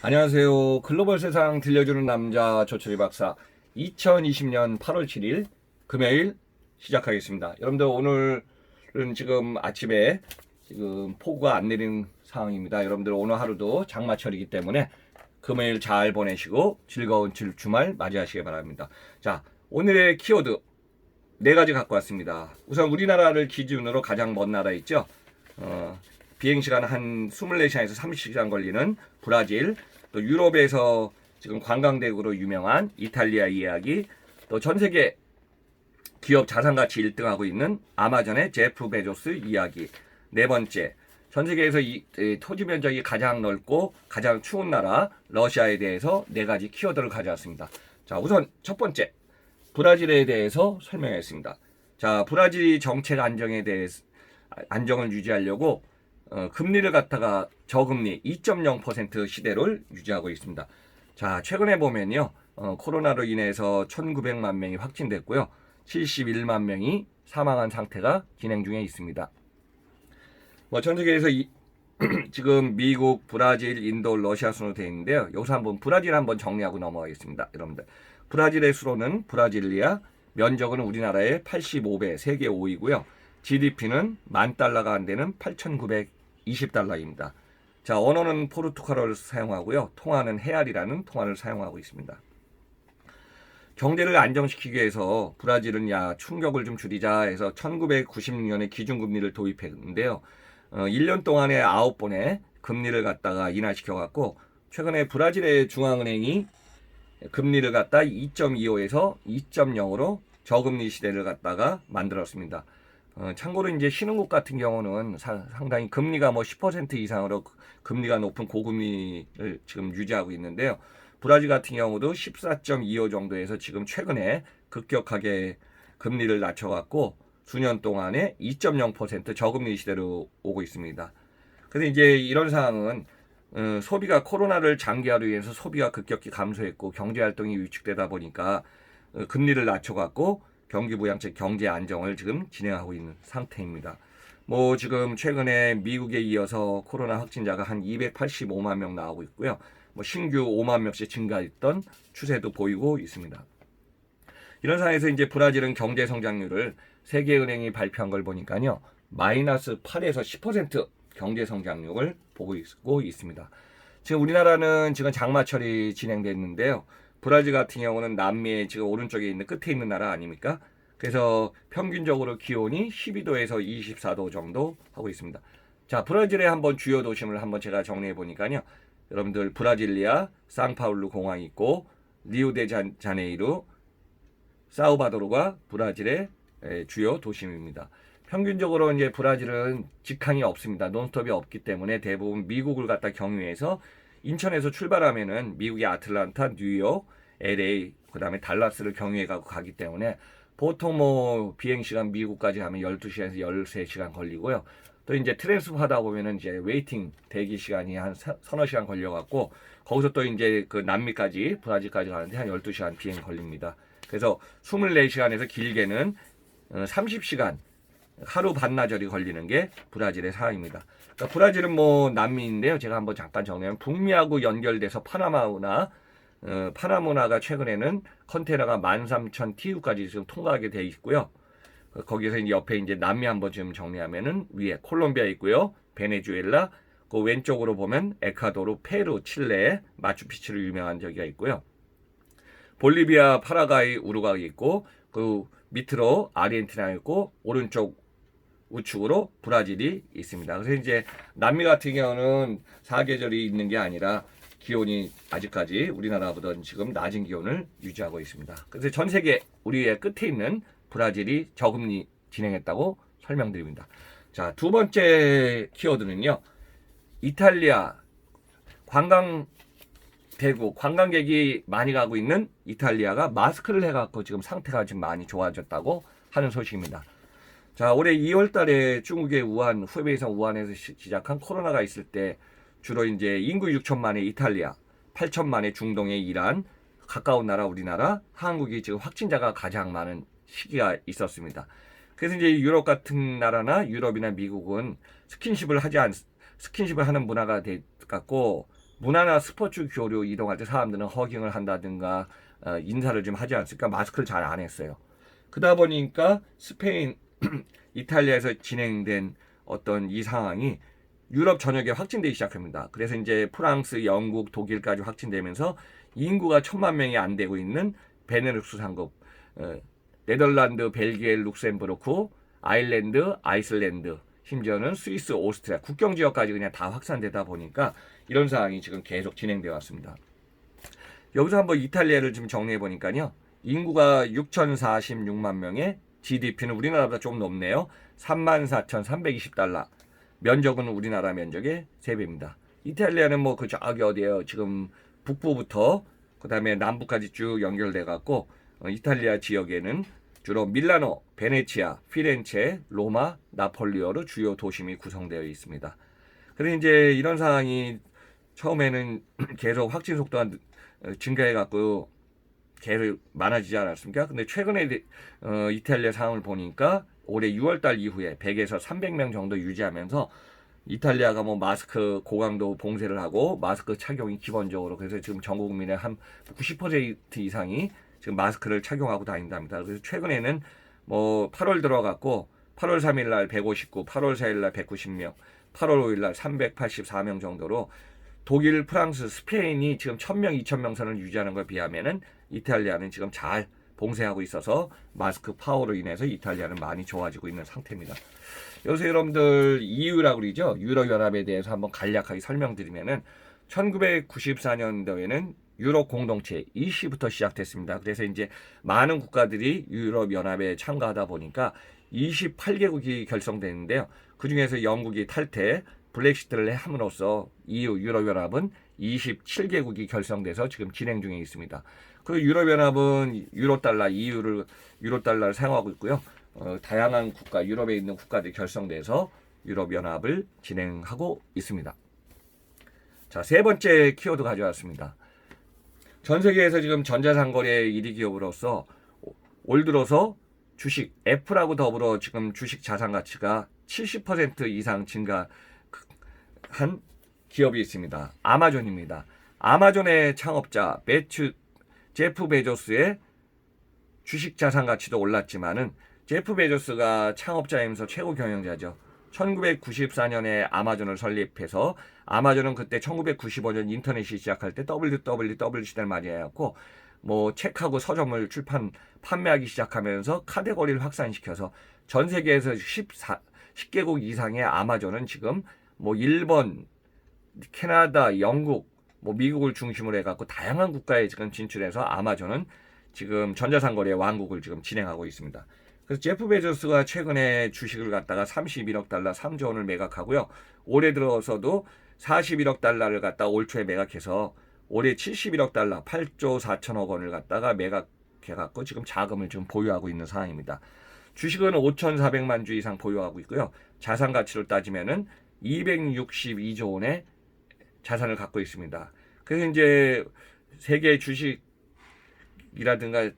안녕하세요. 글로벌 세상 들려주는 남자 조철희 박사. 2020년 8월 7일 금요일 시작하겠습니다. 여러분들 오늘은 지금 아침에 지금 폭우가 안 내리는 상황입니다. 여러분들 오늘 하루도 장마철이기 때문에 금요일 잘 보내시고 즐거운 주말 맞이하시기 바랍니다. 자, 오늘의 키워드 네 가지 갖고 왔습니다. 우선 우리나라를 기준으로 가장 먼 나라 있죠. 비행시간 한 24시간에서 30시간 걸리는 브라질, 또 유럽에서 지금 관광객으로 유명한 이탈리아 이야기, 또 전세계 기업 자산가치 1등하고 있는 아마존의 제프 베조스 이야기, 네 번째, 전세계에서 토지 면적이 가장 넓고 가장 추운 나라 러시아에 대해서 네 가지 키워드를 가져왔습니다. 자, 우선 첫 번째, 브라질에 대해서 설명했습니다. 자, 브라질이 정책 안정을 유지하려고 금리를 갖다가 저금리 2.0% 시대를 유지하고 있습니다. 자, 최근에 보면요. 코로나로 인해서 1900만 명이 확진됐고요. 71만 명이 사망한 상태가 진행 중에 있습니다. 전 세계에서 지금 미국, 브라질, 인도, 러시아 순으로 되어 있는데요. 여기서 한번 브라질 한번 정리하고 넘어가겠습니다. 여러분들. 브라질의 수로는 브라질리아, 면적은 우리나라의 85배, 세계 5위고요. GDP는 $10,000가 안 되는 8,920달러입니다. 자, 언어는 포르투갈어를 사용하고요. 통화는 헤알이라는 통화를 사용하고 있습니다. 경제를 안정시키기 위해서 브라질은 충격을 좀 줄이자 해서 1996년에 기준금리를 도입했는데요. 1년 동안에 9번의 금리를 갖다가 인하시켜갖고 최근에 브라질의 중앙은행이 금리를 갖다 2.25에서 2.0으로 저금리 시대를 갖다가 만들었습니다. 참고로 이제 신흥국 같은 경우는 상당히 금리가 10% 이상으로 금리가 높은 고금리를 지금 유지하고 있는데요. 브라질 같은 경우도 14.25 정도에서 지금 최근에 급격하게 금리를 낮춰갖고 수년 동안에 2.0% 저금리 시대로 오고 있습니다. 그래서 이제 이런 상황은 소비가 코로나를 장기화로 인해서 소비가 급격히 감소했고 경제활동이 위축되다 보니까 금리를 낮춰갖고 경기 부양책 경제 안정을 지금 진행하고 있는 상태입니다. 지금 최근에 미국에 이어서 코로나 확진자가 한 285만 명 나오고 있고요. 신규 5만 명씩 증가했던 추세도 보이고 있습니다. 이런 상황에서 이제 브라질은 경제 성장률을 세계은행이 발표한 걸 보니까요. 마이너스 8에서 10% 경제 성장률을 보고 있습니다. 지금 우리나라는 지금 장마철이 진행됐는데요. 브라질 같은 경우는 남미의 지금 오른쪽에 있는 끝에 있는 나라 아닙니까? 그래서 평균적으로 기온이 12도에서 24도 정도 하고 있습니다. 자, 브라질의 한번 주요 도심을 한번 제가 정리해 보니까요. 여러분들 브라질리아, 상파울루 공항이 있고 리우데자네이루, 사우바도르가 브라질의 주요 도심입니다. 평균적으로 이제 브라질은 직항이 없습니다. 논스톱이 없기 때문에 대부분 미국을 갖다 경유해서 인천에서 출발하면은 미국의 아틀란타, 뉴욕, LA, 그 다음에 달라스를 경유해가고 가기 때문에 보통 비행시간 미국까지 가면 12시간에서 13시간 걸리고요. 또 이제 트랜스퍼 하다 보면은 이제 웨이팅 대기 시간이 한 서너 시간 걸려갖고 거기서 또 이제 그 남미까지 브라질까지 가는데 한 12시간 비행 걸립니다. 그래서 24시간에서 길게는 30시간 하루 반나절이 걸리는 게 브라질의 상황입니다. 그러니까 브라질은 남미인데요. 제가 한번 잠깐 정리하면 북미하고 연결돼서 파나마가 최근에는 컨테이너가 13,000 TU까지 지금 통과하게 돼 있고요. 거기서 이제 옆에 이제 남미 한번 지금 정리하면은 위에 콜롬비아 있고요. 베네수엘라, 그 왼쪽으로 보면 에콰도르, 페루, 칠레, 마추픽추로 유명한 저기가 있고요. 볼리비아, 파라과이, 우루과이 있고 그 밑으로 아르헨티나 있고 오른쪽 우측으로 브라질이 있습니다. 그래서 이제 남미 같은 경우는 사계절이 있는 게 아니라 기온이 아직까지 우리나라보다 지금 낮은 기온을 유지하고 있습니다. 그래서 전 세계 우리의 끝에 있는 브라질이 저금리 진행했다고 설명드립니다. 자, 두 번째 키워드는요. 이탈리아 관광객이 많이 가고 있는 이탈리아가 마스크를 해갖고 지금 상태가 지금 많이 좋아졌다고 하는 소식입니다. 자, 올해 2월 달에 중국의 후베이성 우한에서 시작한 코로나가 있을 때 주로 이제 인구 6천만의 이탈리아, 8천만의 중동의 이란, 가까운 나라 우리나라, 한국이 지금 확진자가 가장 많은 시기가 있었습니다. 그래서 이제 유럽 같은 나라나 유럽이나 미국은 스킨십을 하는 문화가 돼 갖고 문화나 스포츠 교류 이동할 때 사람들은 허깅을 한다든가 인사를 좀 하지 않습니까? 마스크를 잘 안 했어요. 그러다 보니까 스페인, 이탈리아에서 진행된 어떤 이 상황이 유럽 전역에 확진되기 시작합니다. 그래서 이제 프랑스, 영국, 독일까지 확진되면서 인구가 1,000만 명이 안 되고 있는 베네룩스 상국, 네덜란드, 벨기에, 룩셈부르크, 아일랜드, 아이슬란드, 심지어는 스위스, 오스트리아 국경 지역까지 그냥 다 확산되다 보니까 이런 상황이 지금 계속 진행되어 왔습니다. 여기서 한번 이탈리아를 좀 정리해 보니까요. 인구가 6,046만 명에 GDP는 우리나라보다 좀 높네요. 34,320달러. 면적은 우리나라 면적의 3배입니다. 이탈리아는 뭐 그 저기 어디에요? 지금 북부부터 그다음에 남부까지 쭉 연결돼 갖고 이탈리아 지역에는 주로 밀라노, 베네치아, 피렌체, 로마, 나폴리오로 주요 도심이 구성되어 있습니다. 그래서 이제 이런 상황이 처음에는 계속 확진 속도가 증가해 갖고 계속 많아지지 않았습니까? 근데 최근에 이탈리아 상황을 보니까 올해 6월달 이후에 100에서 300명 정도 유지하면서 이탈리아가 뭐 마스크 고강도 봉쇄를 하고 마스크 착용이 기본적으로 그래서 지금 전 국민의 한 90% 이상이 지금 마스크를 착용하고 다닌답니다. 그래서 최근에는 뭐 8월 들어갔고 8월 3일 날 159, 8월 4일 날 190명, 8월 5일 날 384명 정도로 독일, 프랑스, 스페인이 지금 1,000명, 2,000명 선을 유지하는 것에 비하면은 이탈리아는 지금 잘 봉쇄하고 있어서 마스크 파워로 인해서 이탈리아는 많이 좋아지고 있는 상태입니다. 여기서 여러분들 EU라고 그러죠. 유럽연합에 대해서 한번 간략하게 설명드리면은 1994년도에는 유럽 공동체 EC부터 시작됐습니다. 그래서 이제 많은 국가들이 유럽연합에 참가하다 보니까 28개국이 결성되는데요. 그 중에서 영국이 탈퇴, 브렉시트를 함으로써 EU 유럽연합은 27개국이 결성돼서 지금 진행 중에 있습니다. 그 유럽연합은 유로달러, 유로달러를 사용하고 있고요. 다양한 국가, 유럽에 있는 국가들이 결성돼서 유럽연합을 진행하고 있습니다. 자, 세 번째 키워드 가져왔습니다. 전 세계에서 지금 전자상거래 1위 기업으로서 올 들어서 주식, 애플하고 더불어 지금 주식 자산 가치가 70% 이상 증가한 기업이 있습니다. 아마존입니다. 아마존의 창업자 제프 베조스의 주식 자산 가치도 올랐지만은 제프 베조스가 창업자이면서 최고 경영자죠. 1994년에 아마존을 설립해서 아마존은 그때 1995년 인터넷이 시작할 때 WWW 시대를 맞이해갖고 뭐 책하고 서점을 판매하기 시작하면서 카테고리를 확산시켜서 전 세계에서 10개국 이상의 아마존은 지금 뭐 일본, 캐나다, 영국, 뭐 미국을 중심으로 해갖고 다양한 국가에 지금 진출해서 아마존은 지금 전자상거래 왕국을 지금 진행하고 있습니다. 그래서 제프 베조스가 최근에 주식을 갖다가 31억 달러 3조 원을 매각하고요. 올해 들어서도 41억 달러를 갖다 올 초에 매각해서 올해 71억 달러 8조 4천억 원을 갖다가 매각해갖고 지금 자금을 지금 보유하고 있는 상황입니다. 주식은 5,400만 주 이상 보유하고 있고요. 자산 가치로 따지면은 262조 원의 자산을 갖고 있습니다. 그래서 이제 세계 주식이라든가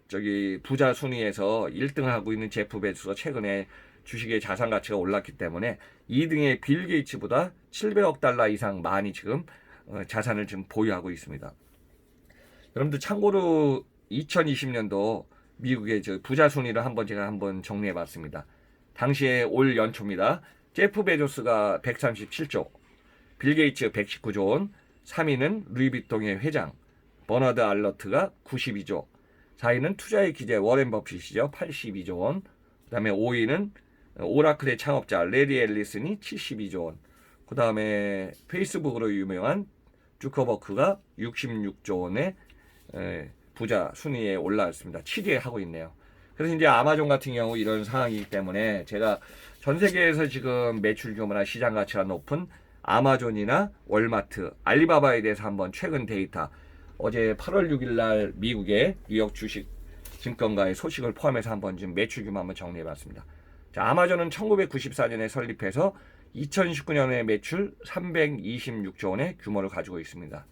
부자 순위에서 1등을 하고 있는 제프 베조스가 최근에 주식의 자산 가치가 올랐기 때문에 2등의 빌 게이츠보다 700억 달러 이상 많이 지금 자산을 지금 보유하고 있습니다. 여러분들 참고로 2020년도 미국의 부자 순위를 제가 한번 정리해 봤습니다. 당시에 올 연초입니다. 제프 베조스가 137조, 빌 게이츠 119조 원, 3위는 루이비통의 회장 버나드 알러트가 92조, 4위는 투자의 기재 워렌 버핏이죠. 82조 원, 그 다음에 5위는 오라클의 창업자 레리 앨리슨이 72조 원, 그 다음에 페이스북으로 유명한 주커버크가 66조 원의 부자 순위에 올라왔습니다. 7위에 하고 있네요. 그래서 이제 아마존 같은 경우 이런 상황이기 때문에 제가 전 세계에서 지금 매출 규모나 시장 가치가 높은 아마존이나 월마트, 알리바바에 대해서 한번 최근 데이터 어제 8월 6일 날 미국의 뉴욕 주식 증권가의 소식을 포함해서 한번 지금 매출 규모 한번 정리해 봤습니다. 자, 아마존은 1994년에 설립해서 2019년에 매출 326조 원의 규모를 가지고 있습니다.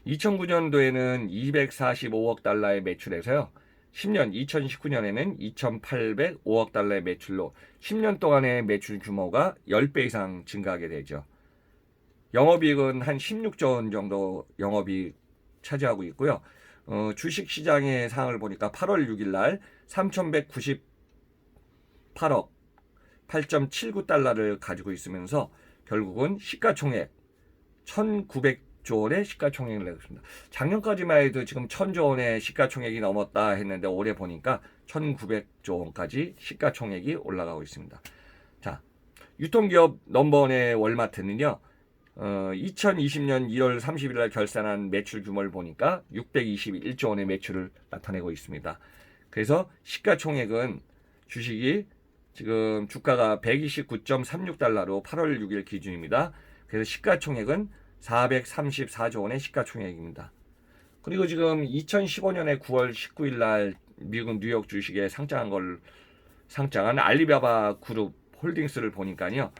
2009년도에는 245억 달러의 매출에서요. 2019년에는 2,805억 달러의 매출로 10년 동안의 매출 규모가 10배 이상 증가하게 되죠. 영업이익은 한 16조 원 정도 영업이익 차지하고 있고요. 주식시장의 상황을 보니까 8월 6일 날 3,198억 8.79달러를 가지고 있으면서 결국은 시가총액 1,900조 원의 시가총액을 내고 있습니다. 작년까지만 해도 지금 1,000조 원의 시가총액이 넘었다 했는데 올해 보니까 1,900조 원까지 시가총액이 올라가고 있습니다. 자, 유통기업 넘버원의 월마트는요. 2020년 1월 30일 날 결산한 매출 규모를 보니까 621조 원의 매출을 나타내고 있습니다. 그래서 시가총액은 주식이 지금 주가가 129.36달러로 8월 6일 기준입니다. 그래서 시가총액은 434조 원의 시가총액입니다. 그리고 지금 2015년에 9월 19일 날 미국 뉴욕 주식에 상장한 알리바바 그룹 홀딩스를 보니까요.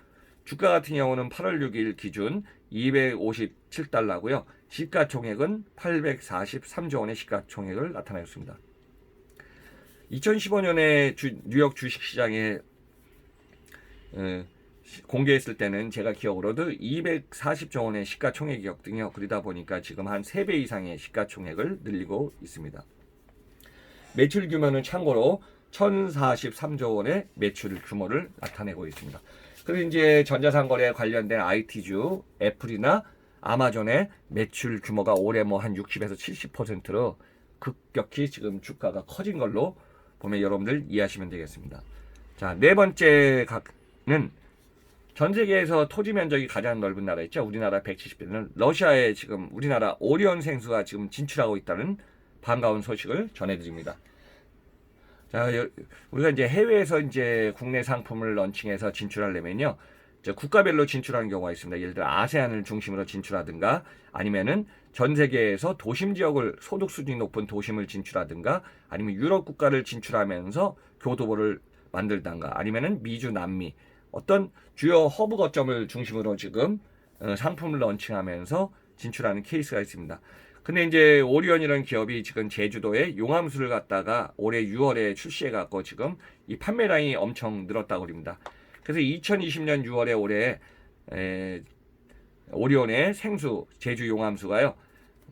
주가 같은 경우는 8월 6일 기준 257달러고요. 시가총액은 843조 원의 시가총액을 나타내었습니다. 2015년에 뉴욕 주식시장에 공개했을 때는 제가 기억으로도 240조 원의 시가총액이었거든요. 그러다 보니까 지금 한 3배 이상의 시가총액을 늘리고 있습니다. 매출 규모는 참고로 1,043조 원의 매출 규모를 나타내고 있습니다. 그리고 이제 전자상거래 관련된 IT주, 애플이나 아마존의 매출 규모가 올해 뭐 한 60에서 70%로 급격히 지금 주가가 커진 걸로 보면 여러분들 이해하시면 되겠습니다. 자, 네 번째 는 전 세계에서 토지 면적이 가장 넓은 나라 있죠. 우리나라 170배는 러시아에 지금 우리나라 오리온 생수가 지금 진출하고 있다는 반가운 소식을 전해드립니다. 자, 우리가 이제 해외에서 이제 국내 상품을 런칭해서 진출하려면요. 국가별로 진출하는 경우가 있습니다. 예를 들어 아세안을 중심으로 진출하든가 아니면은 전 세계에서 도심 지역을 소득 수준이 높은 도심을 진출하든가 아니면 유럽 국가를 진출하면서 교도보를 만들든가 아니면은 미주 남미 어떤 주요 허브 거점을 중심으로 지금 상품을 런칭하면서 진출하는 케이스가 있습니다. 근데 이제 오리온이라는 기업이 지금 제주도에 용암수를 갖다가 올해 6월에 출시해 갖고 지금 이 판매 라인이 엄청 늘었다고 합니다. 그래서 2020년 6월에 올해 오리온의 생수 제주 용암수가요.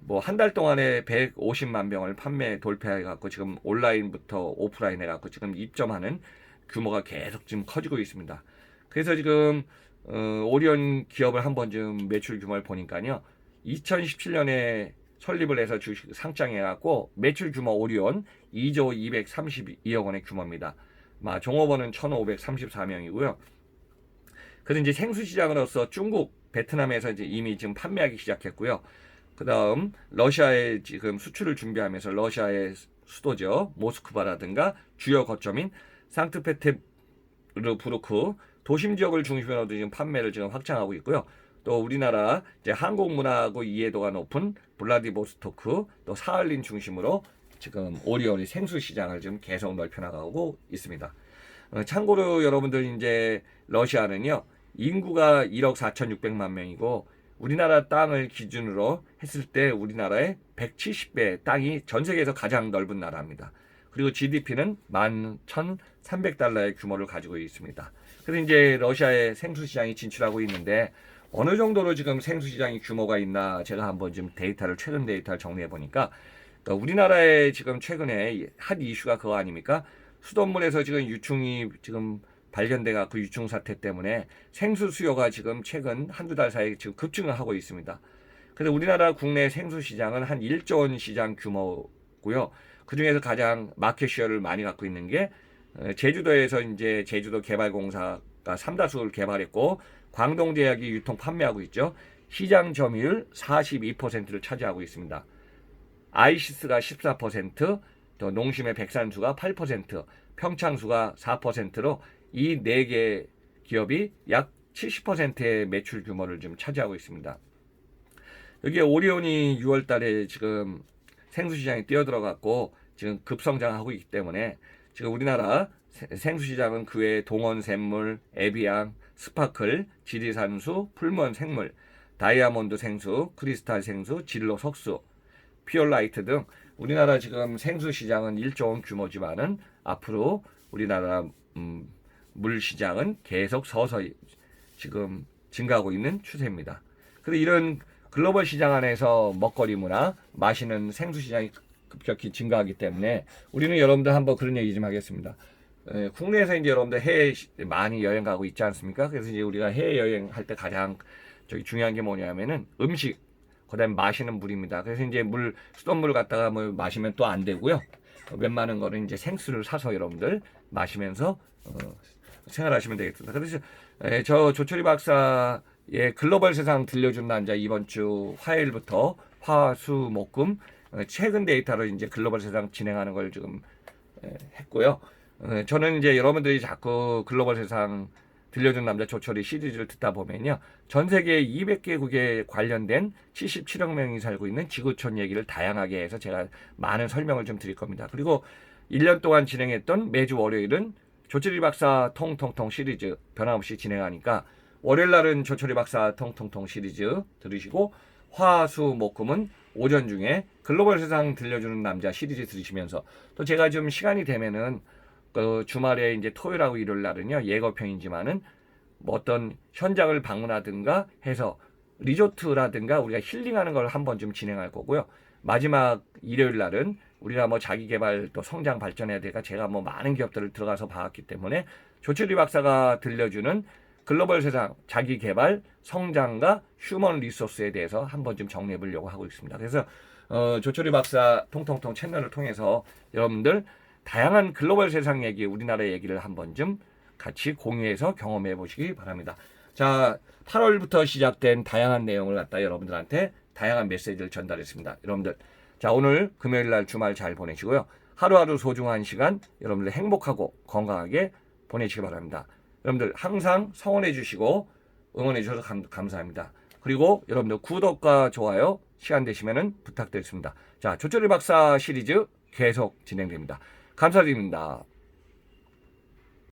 뭐 한 달 동안에 150만 병을 판매 돌파해 갖고 지금 온라인부터 오프라인 해 갖고 지금 입점하는 규모가 계속 지금 커지고 있습니다. 그래서 지금 오리온 기업을 한번 좀 매출 규모를 보니까요. 2017년에 설립을 해서 주식 상장해갖고 매출 규모 오리온 2조 232억 원의 규모입니다. 종업원은 1,534명이고요. 그래서 이제 생수 시장으로서 중국, 베트남에서 이제 이미 지금 판매하기 시작했고요. 그 다음 러시아에 지금 수출을 준비하면서 러시아의 수도죠 모스크바라든가 주요 거점인 상트페테르부르크 도심 지역을 중심으로 지금 판매를 지금 확장하고 있고요. 또 우리나라 이제 한국 문화하고 이해도가 높은 블라디보스토크 또 사할린 중심으로 지금 오리온이 생수 시장을 지금 계속 넓혀나가고 있습니다. 참고로 여러분들 이제 러시아는요 인구가 1억 4,600만 명이고 우리나라 땅을 기준으로 했을 때 우리나라의 170배 땅이 전 세계에서 가장 넓은 나라입니다. 그리고 GDP는 11,300달러의 규모를 가지고 있습니다. 그래서 이제 러시아의 생수 시장이 진출하고 있는데 어느 정도로 지금 생수 시장이 규모가 있나 제가 한번 지금 최근 데이터를 정리해 보니까 우리나라에 지금 최근에 핫 이슈가 그거 아닙니까? 수돗물에서 지금 유충이 지금 발견돼 갖고 유충 사태 때문에 생수 수요가 지금 최근 한두 달 사이에 지금 급증을 하고 있습니다. 그래서 우리나라 국내 생수 시장은 한 1조 원 시장 규모고요. 그 중에서 가장 마켓 쉐어를 많이 갖고 있는 게 제주도에서 이제 제주도 개발공사가 삼다수를 개발했고 광동제약이 유통 판매하고 있죠. 시장 점유율 42%를 차지하고 있습니다. 아이시스가 14%, 또 농심의 백산수가 8%, 평창수가 4%로 이 4개 기업이 약 70%의 매출 규모를 좀 차지하고 있습니다. 여기에 오리온이 6월 달에 지금 생수시장에 뛰어들어갔고 지금 급성장하고 있기 때문에 지금 우리나라 생수시장은 그 외에 동원샘물, 에비앙, 스파클, 지리산수, 풀무원 생물, 다이아몬드 생수, 크리스탈 생수, 진로 석수, 피올라이트 등 우리나라 지금 생수 시장은 1조 원 규모지만은 앞으로 우리나라 물 시장은 계속 서서히 지금 증가하고 있는 추세입니다. 그래서 이런 글로벌 시장 안에서 먹거리 문화, 마시는 생수 시장이 급격히 증가하기 때문에 우리는 여러분들 한번 그런 얘기 좀 하겠습니다. 국내에서 이제 여러분들 해외 많이 여행 가고 있지 않습니까? 그래서 이제 우리가 해외 여행할 때 가장 중요한 게 뭐냐면은 음식, 그다음에 마시는 물입니다. 그래서 이제 수돗물 갖다가 뭐 마시면 또 안 되고요. 웬만한 거는 이제 생수를 사서 여러분들 마시면서 생활하시면 되겠습니다. 그래서 저 조철희 박사의 글로벌 세상 들려준 남자 이번 주 화요일부터 화, 수, 목, 금 최근 데이터로 이제 글로벌 세상 진행하는 걸 지금 했고요. 저는 이제 여러분들이 자꾸 글로벌 세상 들려준 남자 조철희 시리즈를 듣다 보면요. 전 세계 200개국에 관련된 77억 명이 살고 있는 지구촌 얘기를 다양하게 해서 제가 많은 설명을 좀 드릴 겁니다. 그리고 1년 동안 진행했던 매주 월요일은 조철희 박사 통통통 시리즈 변함없이 진행하니까 월요일 날은 조철희 박사 통통통 시리즈 들으시고 화, 수, 목, 금은 오전 중에 글로벌 세상 들려주는 남자 시리즈 들으시면서 또 제가 좀 시간이 되면은 주말에 이제 토요일하고 일요일 날은요 예고편이지만은 뭐 어떤 현장을 방문하든가 해서 리조트라든가 우리가 힐링하는 걸 한번 좀 진행할 거고요. 마지막 일요일 날은 우리가 뭐 자기 개발 또 성장 발전해야 되니까 제가 뭐 많은 기업들을 들어가서 봐왔기 때문에 조철희 박사가 들려주는 글로벌 세상 자기 개발 성장과 휴먼 리소스에 대해서 한번 좀 정리해 보려고 하고 있습니다. 그래서 조철희 박사 통통통 채널을 통해서 여러분들 다양한 글로벌 세상 얘기, 우리나라 얘기를 한번 좀 같이 공유해서 경험해 보시기 바랍니다. 자, 8월부터 시작된 다양한 내용을 갖다 여러분들한테 다양한 메시지를 전달했습니다. 여러분들, 자, 오늘 금요일 날 주말 잘 보내시고요. 하루하루 소중한 시간 여러분들 행복하고 건강하게 보내시기 바랍니다. 여러분들 항상 성원해 주시고 응원해 주셔서 감사합니다. 그리고 여러분들 구독과 좋아요 시간 되시면은 부탁드리겠습니다. 자, 조철희 박사 시리즈 계속 진행됩니다. 감사드립니다.